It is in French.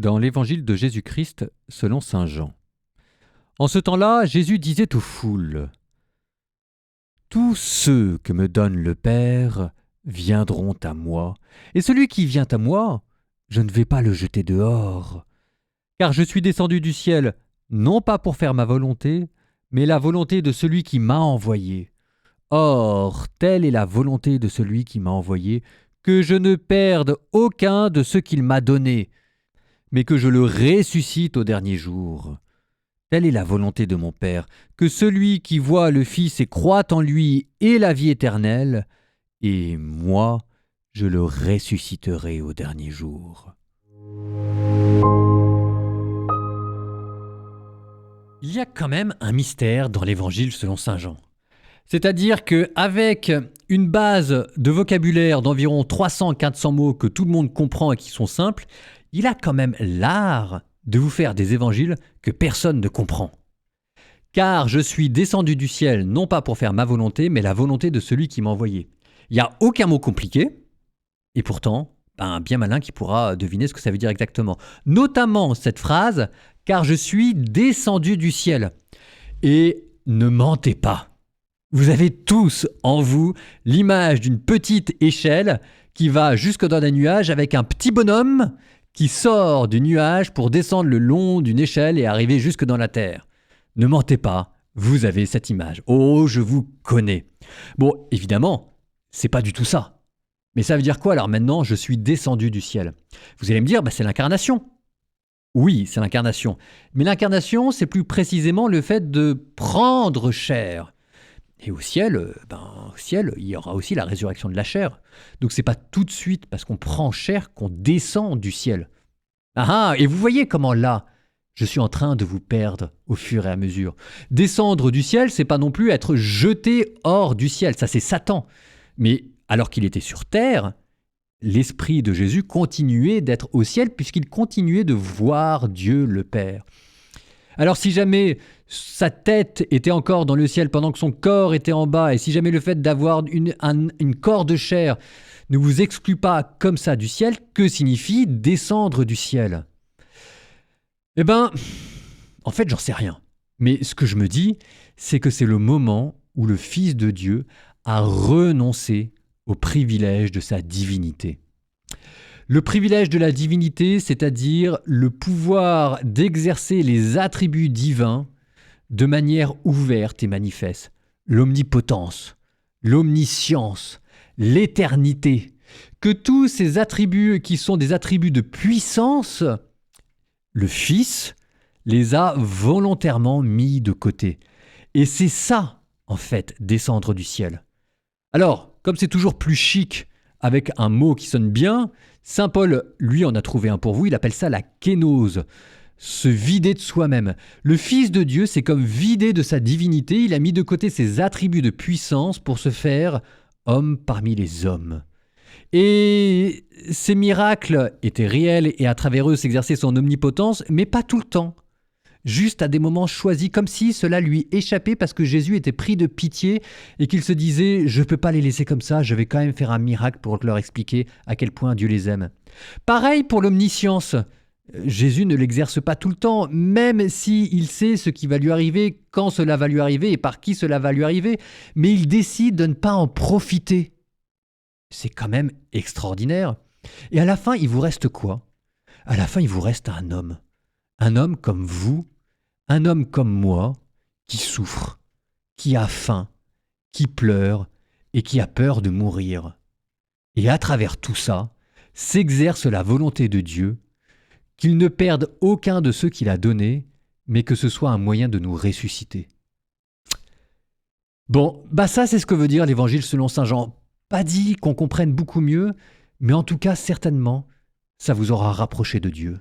Dans l'évangile de Jésus-Christ selon saint Jean. En ce temps-là, Jésus disait aux foules : « Tous ceux que me donne le Père viendront à moi, et celui qui vient à moi, je ne vais pas le jeter dehors. Car je suis descendu du ciel, non pas pour faire ma volonté, mais la volonté de celui qui m'a envoyé. Or, telle est la volonté de celui qui m'a envoyé, que je ne perde aucun de ceux qu'il m'a donnés, mais que je le ressuscite au dernier jour. Telle est la volonté de mon Père, que celui qui voit le Fils et croit en lui ait la vie éternelle, et moi, je le ressusciterai au dernier jour. » Il y a quand même un mystère dans l'évangile selon saint Jean. C'est-à-dire qu'avec une base de vocabulaire d'environ 300-400 mots que tout le monde comprend et qui sont simples, il a quand même l'art de vous faire des évangiles que personne ne comprend. Car je suis descendu du ciel, non pas pour faire ma volonté, mais la volonté de celui qui m'a envoyé. Il n'y a aucun mot compliqué, et pourtant, un bien malin qui pourra deviner ce que ça veut dire exactement. Notamment cette phrase, car je suis descendu du ciel. Et ne mentez pas. Vous avez tous en vous l'image d'une petite échelle qui va jusque dans les nuages avec un petit bonhomme qui sort du nuage pour descendre le long d'une échelle et arriver jusque dans la terre. Ne mentez pas, vous avez cette image. Oh, je vous connais. Bon, évidemment, c'est pas du tout ça. Mais ça veut dire quoi alors maintenant, je suis descendu du ciel? Vous allez me dire, c'est l'incarnation. Oui, c'est l'incarnation. Mais l'incarnation, c'est plus précisément le fait de prendre chair. Et au ciel, il y aura aussi la résurrection de la chair. Donc c'est pas tout de suite parce qu'on prend chair qu'on descend du ciel. Et vous voyez comment là, je suis en train de vous perdre au fur et à mesure. Descendre du ciel, c'est pas non plus être jeté hors du ciel. Ça, c'est Satan. Mais alors qu'il était sur terre, l'esprit de Jésus continuait d'être au ciel puisqu'il continuait de voir Dieu le Père. Alors si jamais sa tête était encore dans le ciel pendant que son corps était en bas, et si jamais le fait d'avoir une corps de chair ne vous exclut pas comme ça du ciel, que signifie descendre du ciel? En fait, j'en sais rien. Mais ce que je me dis, c'est que c'est le moment où le Fils de Dieu a renoncé au privilège de sa divinité. Le privilège de la divinité, c'est-à-dire le pouvoir d'exercer les attributs divins de manière ouverte et manifeste. L'omnipotence, l'omniscience, l'éternité. Que tous ces attributs qui sont des attributs de puissance, le Fils les a volontairement mis de côté. Et c'est ça, en fait, descendre du ciel. Alors, comme c'est toujours plus chic avec un mot qui sonne bien, saint Paul, lui, en a trouvé un pour vous, il appelle ça la kénose, se vider de soi-même. Le Fils de Dieu, c'est comme vider de sa divinité, il a mis de côté ses attributs de puissance pour se faire homme parmi les hommes. Et ces miracles étaient réels et à travers eux s'exerçait son omnipotence, mais pas tout le temps. Juste à des moments choisis, comme si cela lui échappait parce que Jésus était pris de pitié et qu'il se disait « Je ne peux pas les laisser comme ça, je vais quand même faire un miracle pour leur expliquer à quel point Dieu les aime. » Pareil pour l'omniscience. Jésus ne l'exerce pas tout le temps, même s'il sait ce qui va lui arriver, quand cela va lui arriver et par qui cela va lui arriver, mais il décide de ne pas en profiter. C'est quand même extraordinaire. Et à la fin, il vous reste quoi? À la fin, il vous reste un homme. Un homme comme vous, un homme comme moi, qui souffre, qui a faim, qui pleure et qui a peur de mourir. Et à travers tout ça, s'exerce la volonté de Dieu, qu'il ne perde aucun de ceux qu'il a donnés, mais que ce soit un moyen de nous ressusciter. Bon, ça c'est ce que veut dire l'évangile selon saint Jean. Pas dit qu'on comprenne beaucoup mieux, mais en tout cas certainement, ça vous aura rapproché de Dieu.